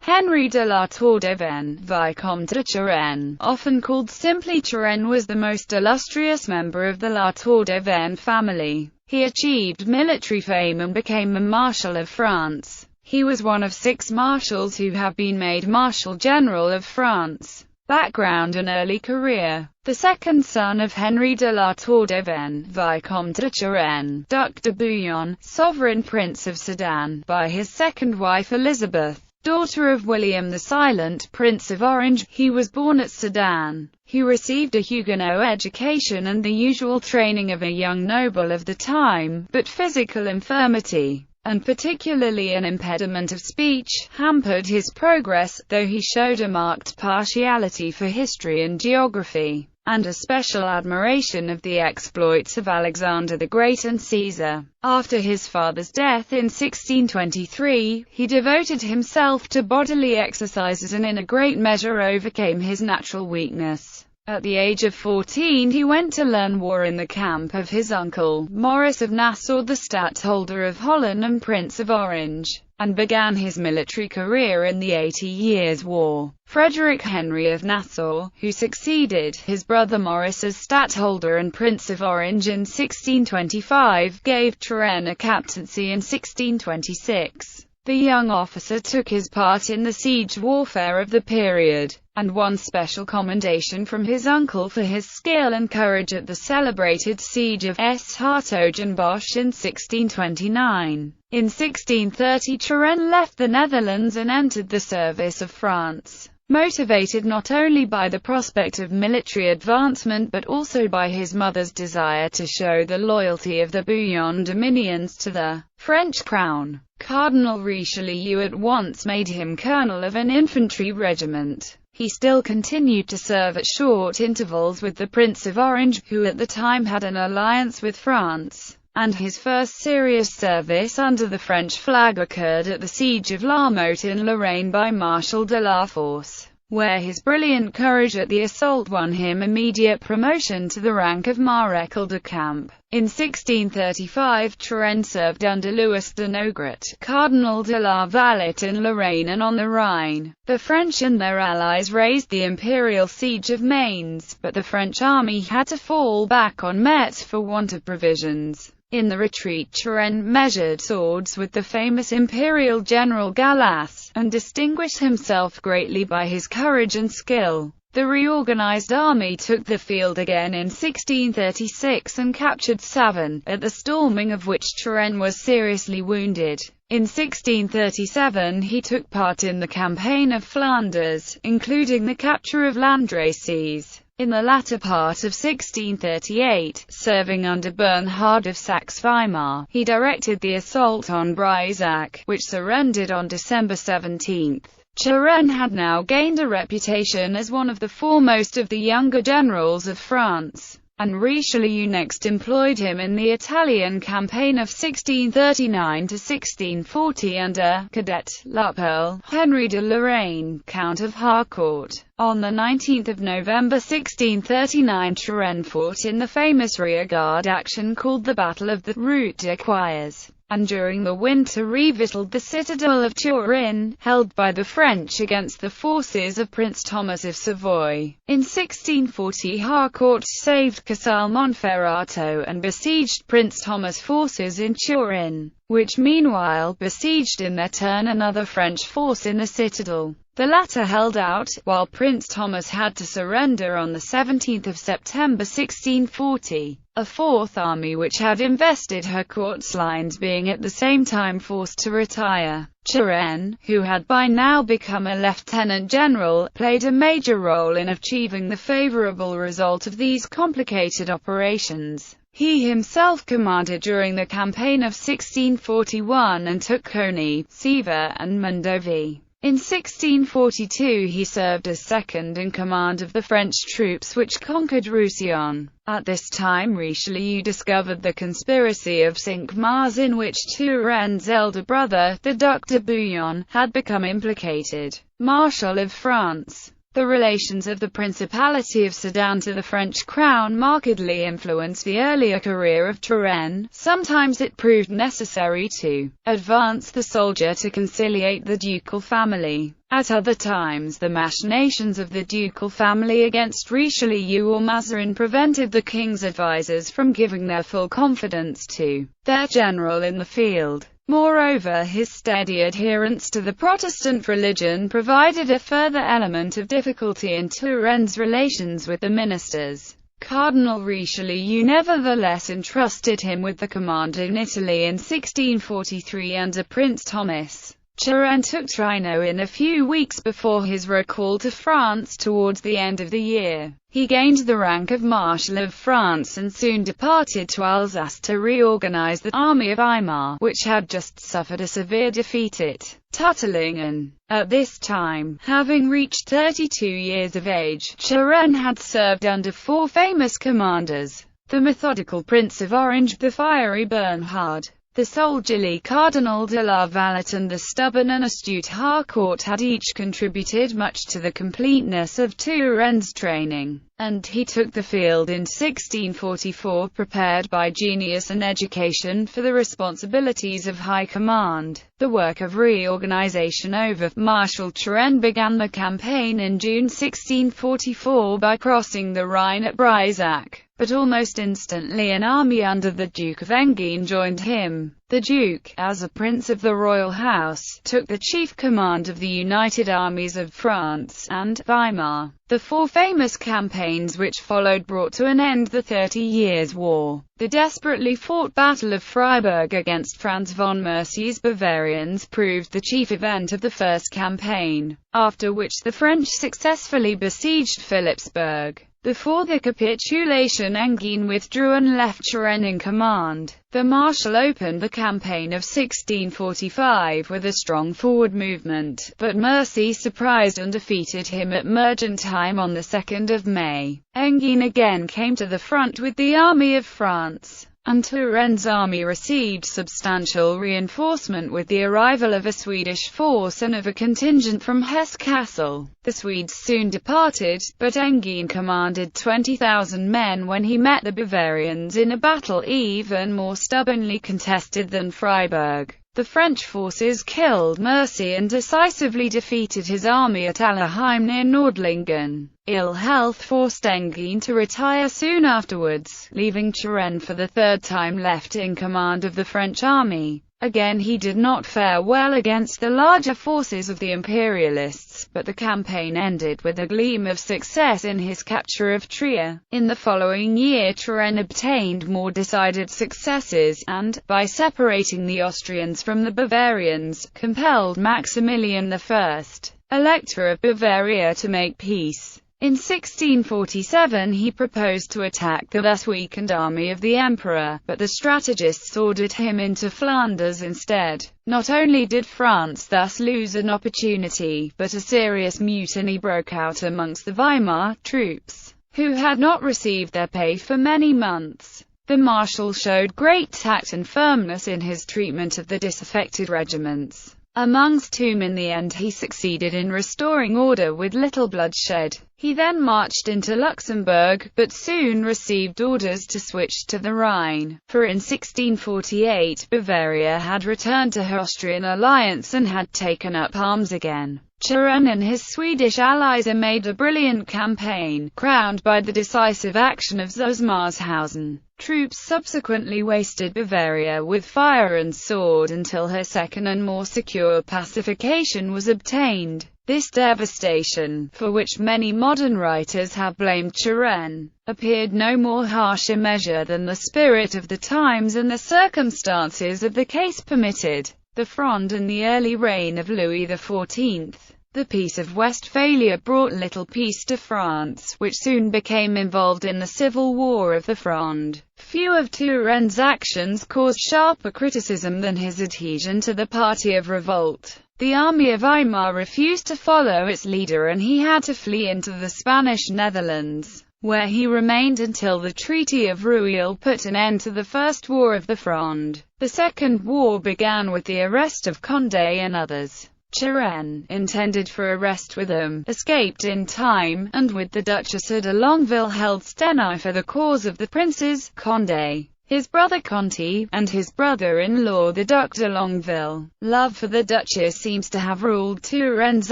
Henri de La Tour d'Auvergne, Vicomte de Turenne, often called simply Turenne, was the most illustrious member of the La Tour d'Auvergne family. He achieved military fame and became a Marshal of France. He was one of 6 marshals who have been made Marshal General of France. Background and early career: the second son of Henri de La Tour d'Auvergne, Vicomte de Turenne, Duc de Bouillon, sovereign prince of Sedan, by his second wife Elizabeth, daughter of William the Silent, Prince of Orange. He was born at Sedan. He received a Huguenot education and the usual training of a young noble of the time, but physical infirmity, and particularly an impediment of speech, hampered his progress, though he showed a marked partiality for history and geography, and a special admiration of the exploits of Alexander the Great and Caesar. After his father's death in 1623, he devoted himself to bodily exercises and in a great measure overcame his natural weakness. At the age of 14 he went to learn war in the camp of his uncle, Maurice of Nassau, the Stadtholder of Holland and Prince of Orange, and began his military career in the 80 Years' War. Frederick Henry of Nassau, who succeeded his brother Maurice as Stadtholder and Prince of Orange in 1625, gave Turenne a captaincy in 1626. The young officer took his part in the siege warfare of the period, and won special commendation from his uncle for his skill and courage at the celebrated siege of Hertogenbosch in 1629. In 1630 Turenne left the Netherlands and entered the service of France, motivated not only by the prospect of military advancement but also by his mother's desire to show the loyalty of the Bouillon dominions to the French crown. Cardinal Richelieu at once made him colonel of an infantry regiment. He still continued to serve at short intervals with the Prince of Orange, who at the time had an alliance with France, and his first serious service under the French flag occurred at the siege of La Motte in Lorraine by Marshal de la Force, where his brilliant courage at the assault won him immediate promotion to the rank of Maréchal de Camp. In 1635 Turenne served under Louis de Nogaret, Cardinal de la Valette in Lorraine and on the Rhine. The French and their allies raised the imperial siege of Mainz, but the French army had to fall back on Metz for want of provisions. In the retreat Turenne measured swords with the famous imperial general Gallas, and distinguished himself greatly by his courage and skill. The reorganized army took the field again in 1636 and captured Savin, at the storming of which Turenne was seriously wounded. In 1637 he took part in the campaign of Flanders, including the capture of Landrecies. In the latter part of 1638, serving under Bernhard of Saxe-Weimar, he directed the assault on Breisach, which surrendered on December 17. Turenne had now gained a reputation as one of the foremost of the younger generals of France, and Richelieu next employed him in the Italian campaign of 1639–1640 under Cadet L'Appel, Henri de Lorraine, Count of Harcourt. On 19 November 1639 Turenne fought in the famous rearguard action called the Battle of the Route des Choirs, and during the winter revictualled the citadel of Turin, held by the French against the forces of Prince Thomas of Savoy. In 1640 Harcourt saved Casal Monferrato and besieged Prince Thomas' forces in Turin, which meanwhile besieged in their turn another French force in the citadel. The latter held out, while Prince Thomas had to surrender on 17 September 1640. A fourth army which had invested Harcourt's lines being at the same time forced to retire. Turenne, who had by now become a lieutenant general, played a major role in achieving the favorable result of these complicated operations. He himself commanded during the campaign of 1641 and took Cony, Sèvres, and Mondovi. In 1642 he served as second in command of the French troops which conquered Roussillon. At this time Richelieu discovered the conspiracy of Cinq-Mars in which Turenne's elder brother, the Duc de Bouillon, had become implicated. Marshal of France. The relations of the Principality of Sedan to the French crown markedly influenced the earlier career of Turenne. Sometimes it proved necessary to advance the soldier to conciliate the ducal family. At other times, the machinations of the ducal family against Richelieu or Mazarin prevented the king's advisers from giving their full confidence to their general in the field. Moreover, his steady adherence to the Protestant religion provided a further element of difficulty in Turenne's relations with the ministers. Cardinal Richelieu nevertheless entrusted him with the command in Italy in 1643 under Prince Thomas. Turenne took Trino in a few weeks before his recall to France towards the end of the year. He gained the rank of Marshal of France and soon departed to Alsace to reorganize the army of Weimar, which had just suffered a severe defeat at Tuttlingen. At this time, having reached 32 years of age, Turenne had served under four famous commanders: the methodical Prince of Orange, the fiery Bernhard, the soldierly Cardinal de la Valette, and the stubborn and astute Harcourt had each contributed much to the completeness of Turenne's training, and he took the field in 1644 prepared by genius and education for the responsibilities of high command. The work of reorganization over Marshal Turenne began the campaign in June 1644 by crossing the Rhine at Breisach. But almost instantly an army under the Duke of Enghien joined him. The Duke, as a prince of the royal house, took the chief command of the united armies of France and Weimar. The four famous campaigns which followed brought to an end the 30 Years' War. The desperately fought Battle of Freiburg against Franz von Mercy's Bavarians proved the chief event of the first campaign, after which the French successfully besieged Philipsburg. Before the capitulation, Enghien withdrew and left Turenne in command. The Marshal opened the campaign of 1645 with a strong forward movement, but Mercy surprised and defeated him at Mergentheim on the 2nd of May. Enghien again came to the front with the army of France, and Turenne's army received substantial reinforcement with the arrival of a Swedish force and of a contingent from Hesse-Kassel. The Swedes soon departed, but Enghien commanded 20,000 men when he met the Bavarians in a battle even more stubbornly contested than Freiburg. The French forces killed Mercy and decisively defeated his army at Allerheim near Nordlingen. Ill health forced Enghien to retire soon afterwards, leaving Turenne for the third time left in command of the French army. Again he did not fare well against the larger forces of the Imperialists, but the campaign ended with a gleam of success in his capture of Trier. In the following year Turenne obtained more decided successes, and, by separating the Austrians from the Bavarians, compelled Maximilian I, Elector of Bavaria, to make peace. In 1647 he proposed to attack the thus weakened army of the emperor, but the strategists ordered him into Flanders instead. Not only did France thus lose an opportunity, but a serious mutiny broke out amongst the Weimar troops, who had not received their pay for many months. The Marshal showed great tact and firmness in his treatment of the disaffected regiments, amongst whom in the end he succeeded in restoring order with little bloodshed. He then marched into Luxembourg, but soon received orders to switch to the Rhine, for in 1648 Bavaria had returned to her Austrian alliance and had taken up arms again. Turenne and his Swedish allies made a brilliant campaign, crowned by the decisive action of Zusmarshausen. Troops subsequently wasted Bavaria with fire and sword until her second and more secure pacification was obtained. This devastation, for which many modern writers have blamed Turenne, appeared no more harsh a measure than the spirit of the times and the circumstances of the case permitted. The Fronde and the early reign of Louis XIV. The Peace of Westphalia brought little peace to France, which soon became involved in the civil war of the Fronde. Few of Turenne's actions caused sharper criticism than his adhesion to the party of revolt. The army of Weimar refused to follow its leader and he had to flee into the Spanish Netherlands, where he remained until the Treaty of Rueil put an end to the First War of the Fronde. The Second War began with the arrest of Condé and others. Turenne, intended for arrest with them, escaped in time, and with the Duchess de Longueville held Stenay for the cause of the princes. Condé, his brother Conti, and his brother-in-law the Duc de Longueville. Love for the Duchess seems to have ruled Turenne's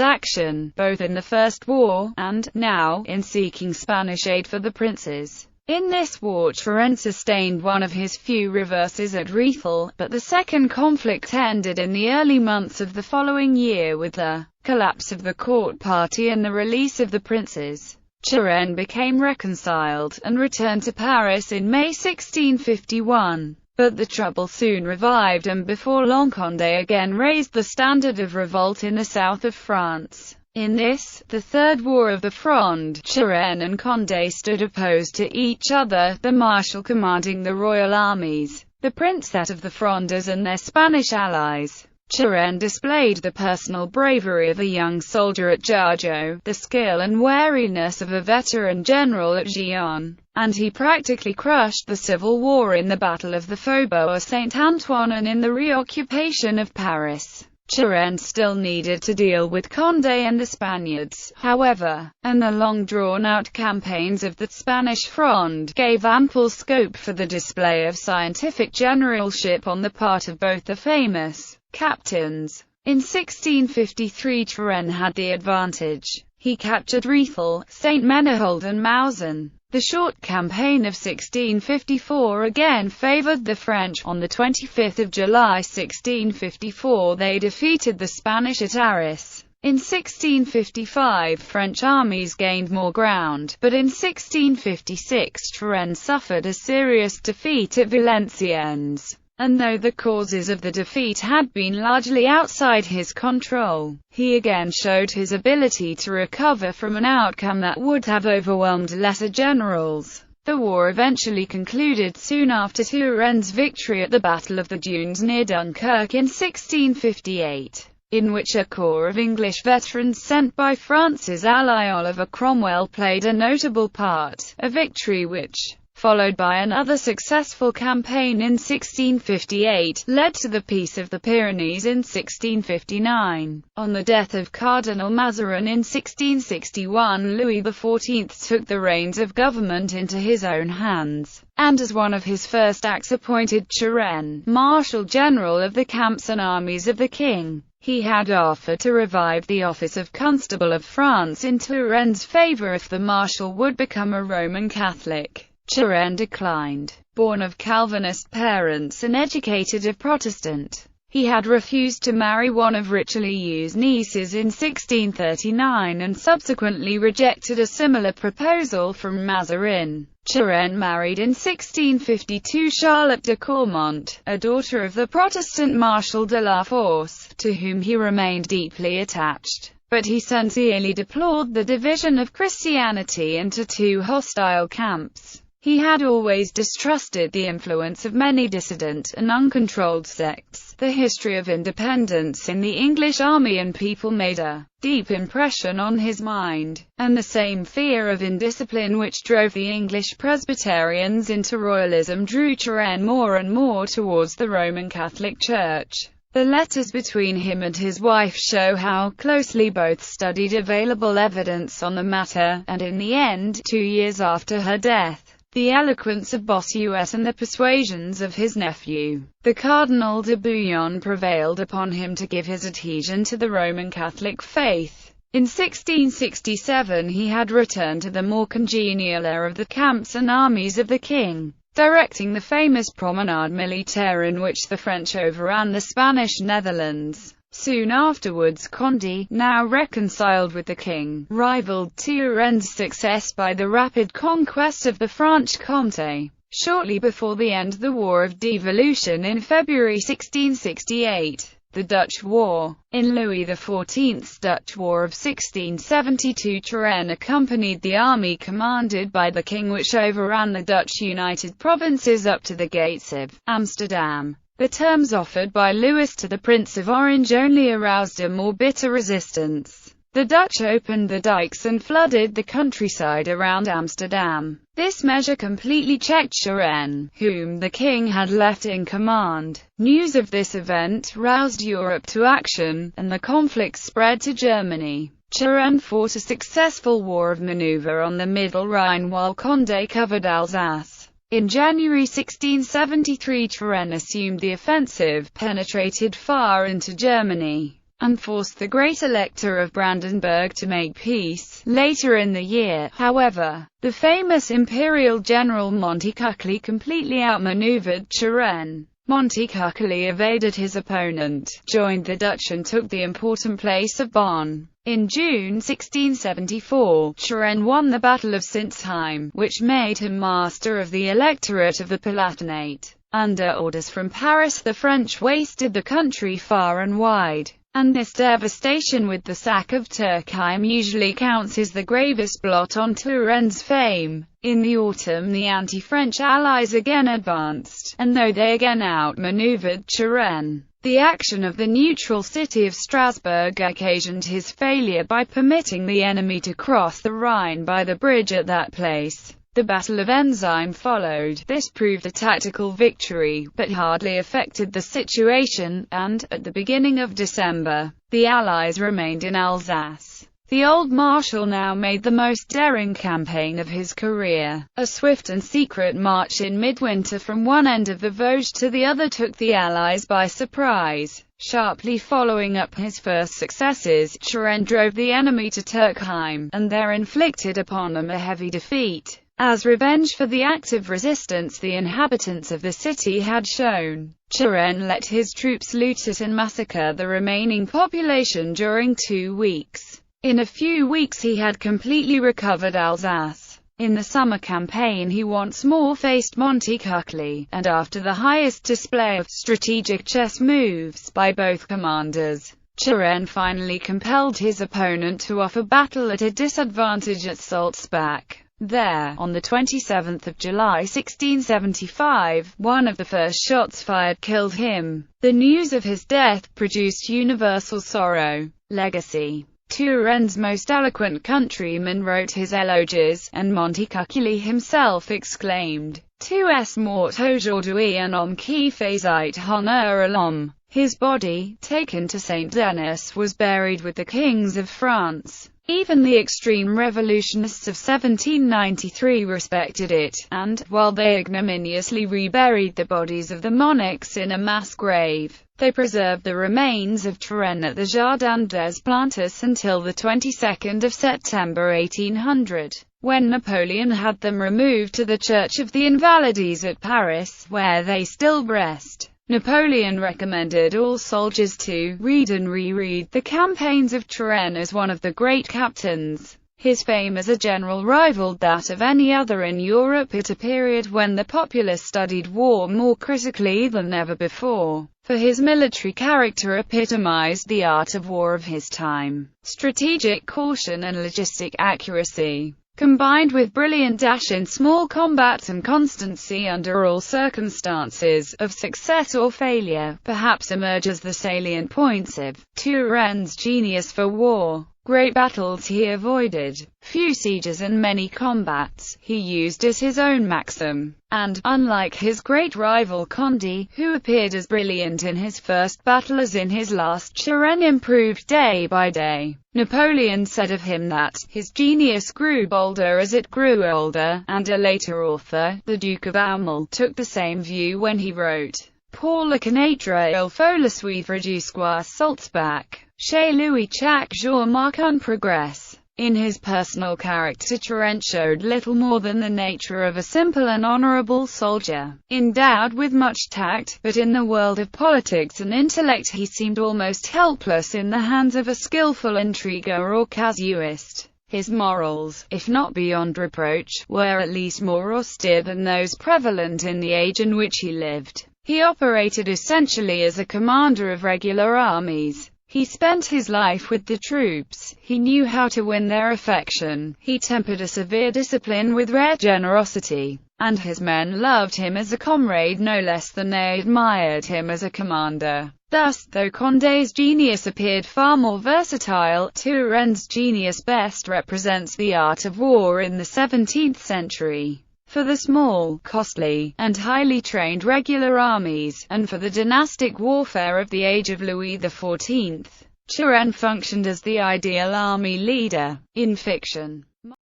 action, both in the First War, and, now, in seeking Spanish aid for the princes. In this war Turenne sustained one of his few reverses at Rethel, but the second conflict ended in the early months of the following year with the collapse of the court party and the release of the princes. Turenne became reconciled, and returned to Paris in May 1651. But the trouble soon revived, and before long Condé again raised the standard of revolt in the south of France. In this, the Third War of the Fronde, Turenne and Condé stood opposed to each other, the marshal commanding the royal armies, the Prince of the Frondes and their Spanish allies. Turenne displayed the personal bravery of a young soldier at Jargeau, the skill and wariness of a veteran general at Gien, and he practically crushed the civil war in the Battle of the Faubourg Saint-Antoine and in the reoccupation of Paris. Turenne still needed to deal with Condé and the Spaniards, however, and the long-drawn-out campaigns of the Spanish Fronde gave ample scope for the display of scientific generalship on the part of both the famous captains. In 1653 Turenne had the advantage. He captured Rethel, Saint-Menehould and Mauson. The short campaign of 1654 again favoured the French. On the 25th of July 1654 they defeated the Spanish at Arras. In 1655 French armies gained more ground, but in 1656 Turenne suffered a serious defeat at Valenciennes. And though the causes of the defeat had been largely outside his control, he again showed his ability to recover from an outcome that would have overwhelmed lesser generals. The war eventually concluded soon after Turenne's victory at the Battle of the Dunes near Dunkirk in 1658, in which a corps of English veterans sent by France's ally Oliver Cromwell played a notable part, a victory which, followed by another successful campaign in 1658, led to the Peace of the Pyrenees in 1659. On the death of Cardinal Mazarin in 1661, Louis XIV took the reins of government into his own hands, and as one of his first acts appointed Turenne Marshal General of the camps and armies of the king. He had offered to revive the office of Constable of France in Turenne's favour if the Marshal would become a Roman Catholic. Turenne declined. Born of Calvinist parents and educated a Protestant, he had refused to marry one of Richelieu's nieces in 1639 and subsequently rejected a similar proposal from Mazarin. Turenne married in 1652 Charlotte de Caumont, a daughter of the Protestant Marshal de la Force, to whom he remained deeply attached. But he sincerely deplored the division of Christianity into two hostile camps. He had always distrusted the influence of many dissident and uncontrolled sects. The history of independence in the English army and people made a deep impression on his mind, and the same fear of indiscipline which drove the English Presbyterians into royalism drew Turenne more and more towards the Roman Catholic Church. The letters between him and his wife show how closely both studied available evidence on the matter, and in the end, 2 years after her death, the eloquence of Bossuet and the persuasions of his nephew, the Cardinal de Bouillon, prevailed upon him to give his adhesion to the Roman Catholic faith. In 1667 he had returned to the more congenial air of the camps and armies of the king, directing the famous Promenade Militaire in which the French overran the Spanish Netherlands. Soon afterwards Condé, now reconciled with the king, rivaled Turenne's success by the rapid conquest of the Franche-Comté. Shortly before the end of the War of Devolution in February 1668, the Dutch War. In Louis XIV's Dutch War of 1672 Turenne accompanied the army commanded by the king which overran the Dutch United Provinces up to the gates of Amsterdam. The terms offered by Louis to the Prince of Orange only aroused a more bitter resistance. The Dutch opened the dikes and flooded the countryside around Amsterdam. This measure completely checked Turenne, whom the king had left in command. News of this event roused Europe to action, and the conflict spread to Germany. Turenne fought a successful war of maneuver on the Middle Rhine while Condé covered Alsace. In January 1673, Turenne assumed the offensive, penetrated far into Germany, and forced the Great Elector of Brandenburg to make peace. Later in the year, however, the famous imperial general Montecuculi completely outmaneuvered Turenne. Montecuculi evaded his opponent, joined the Dutch and took the important place of Bonn. In June 1674, Turenne won the Battle of Sinzheim, which made him master of the electorate of the Palatinate. Under orders from Paris, the French wasted the country far and wide, and this devastation with the sack of Turkheim usually counts as the gravest blot on Turenne's fame. In the autumn, the anti-French allies again advanced, and though they again outmaneuvered Turenne, the action of the neutral city of Strasbourg occasioned his failure by permitting the enemy to cross the Rhine by the bridge at that place. The Battle of Entzheim followed. This proved a tactical victory, but hardly affected the situation, and, at the beginning of December, the Allies remained in Alsace. The old marshal now made the most daring campaign of his career. A swift and secret march in midwinter from one end of the Vosges to the other took the Allies by surprise. Sharply following up his first successes, Turenne drove the enemy to Turkheim, and there inflicted upon them a heavy defeat. As revenge for the active resistance the inhabitants of the city had shown, Turenne let his troops loot it and massacre the remaining population during 2 weeks. In a few weeks he had completely recovered Alsace. In the summer campaign he once more faced Montecuculi, and after the highest display of strategic chess moves by both commanders, Turenne finally compelled his opponent to offer battle at a disadvantage at Salzbach. There, on the 27th of July 1675, one of the first shots fired killed him. The news of his death produced universal sorrow. Legacy. Turenne's most eloquent countryman wrote his elegies, and Montecuculi himself exclaimed, "Tu es mort aujourd'hui un homme qui faisait honneur à l'homme." His body, taken to Saint Denis, was buried with the kings of France. Even the extreme revolutionists of 1793 respected it, and, while they ignominiously reburied the bodies of the monarchs in a mass grave, they preserved the remains of Turenne at the Jardin des Plantes until the 22nd of September 1800, when Napoleon had them removed to the Church of the Invalides at Paris, where they still rest. Napoleon recommended all soldiers to read and reread the campaigns of Turenne as one of the great captains. His fame as a general rivaled that of any other in Europe at a period when the populace studied war more critically than ever before, for his military character epitomized the art of war of his time. Strategic caution and logistic accuracy, combined with brilliant dash in small combats and constancy under all circumstances, of success or failure, perhaps emerge as the salient points of Turenne's genius for war. Great battles he avoided, few sieges and many combats he used as his own maxim, and, unlike his great rival Condé, who appeared as brilliant in his first battle as in his last, Turenne improved day by day. Napoleon said of him that his genius grew bolder as it grew older, and a later author, the Duke of Aumale, took the same view when he wrote, "Pour le connaître il faut le suivre jusqu'à Salzbach." Chez Louis chaque jour marque un progrès. In his personal character, Turenne showed little more than the nature of a simple and honorable soldier, endowed with much tact, but in the world of politics and intellect he seemed almost helpless in the hands of a skillful intriguer or casuist. His morals, if not beyond reproach, were at least more austere than those prevalent in the age in which he lived. He operated essentially as a commander of regular armies. He spent his life with the troops, he knew how to win their affection, he tempered a severe discipline with rare generosity, and his men loved him as a comrade no less than they admired him as a commander. Thus, though Condé's genius appeared far more versatile, Turenne's genius best represents the art of war in the 17th century. For the small, costly, and highly trained regular armies, and for the dynastic warfare of the age of Louis XIV, Turenne functioned as the ideal army leader. In fiction,